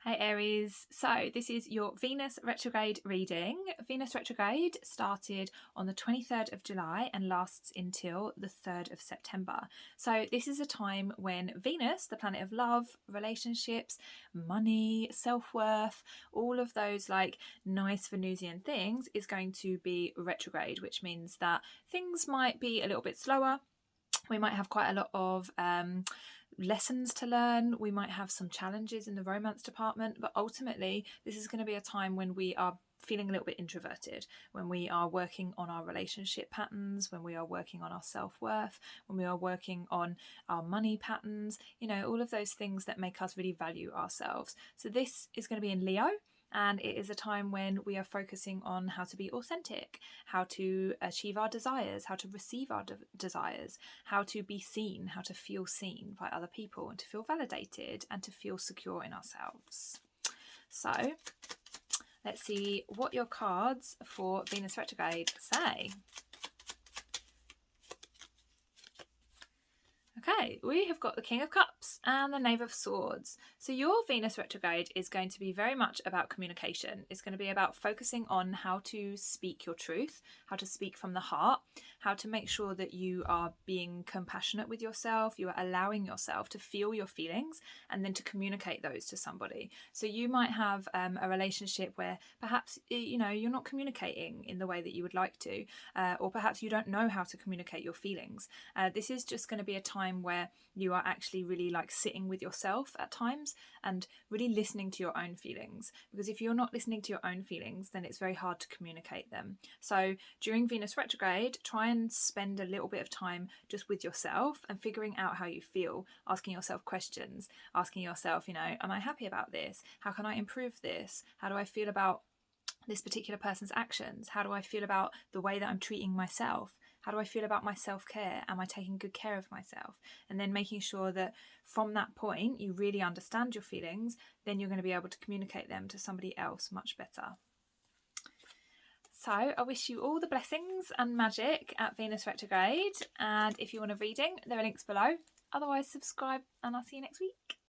Hey Aries, so this is your Venus retrograde reading. Venus retrograde started on the 23rd of July and lasts until the 3rd of September. So this is a time when Venus, the planet of love, relationships, money, self-worth, all of those like nice Venusian things is going to be retrograde, which means that things might be a little bit slower. We might have quite a lot of lessons to learn. We might have some challenges in the romance department, but ultimately this is going to be a time when we are feeling a little bit introverted, when we are working on our relationship patterns, when we are working on our self-worth, when we are working on our money patterns, you know, all of those things that make us really value ourselves. So this is going to be in Leo. And it is a time when we are focusing on how to be authentic, how to achieve our desires, how to receive our desires, how to be seen, how to feel seen by other people and to feel validated and to feel secure in ourselves. So let's see what your cards for Venus retrograde say. Okay, we have got the King of Cups and the Knave of Swords. So your Venus retrograde is going to be very much about communication. It's going to be about focusing on how to speak your truth, how to speak from the heart, how to make sure that you are being compassionate with yourself, you are allowing yourself to feel your feelings and then to communicate those to somebody. So you might have a relationship where perhaps, you know, you're not communicating in the way that you would like to, or perhaps you don't know how to communicate your feelings. This is just going to be a time where you are actually really like sitting with yourself at times and really listening to your own feelings, because if you're not listening to your own feelings, then it's very hard to communicate them. So during Venus retrograde, try and spend a little bit of time just with yourself and figuring out how you feel, asking yourself questions, asking yourself, you know, am I happy about this? How can I improve this? How do I feel about this particular person's actions? How do I feel about the way that I'm treating myself? How do I feel about my self-care? Am I taking good care of myself? And then making sure that from that point you really understand your feelings, then you're going to be able to communicate them to somebody else much better. So I wish you all the blessings and magic at Venus retrograde, and if you want a reading, there are links below. Otherwise, subscribe and I'll see you next week.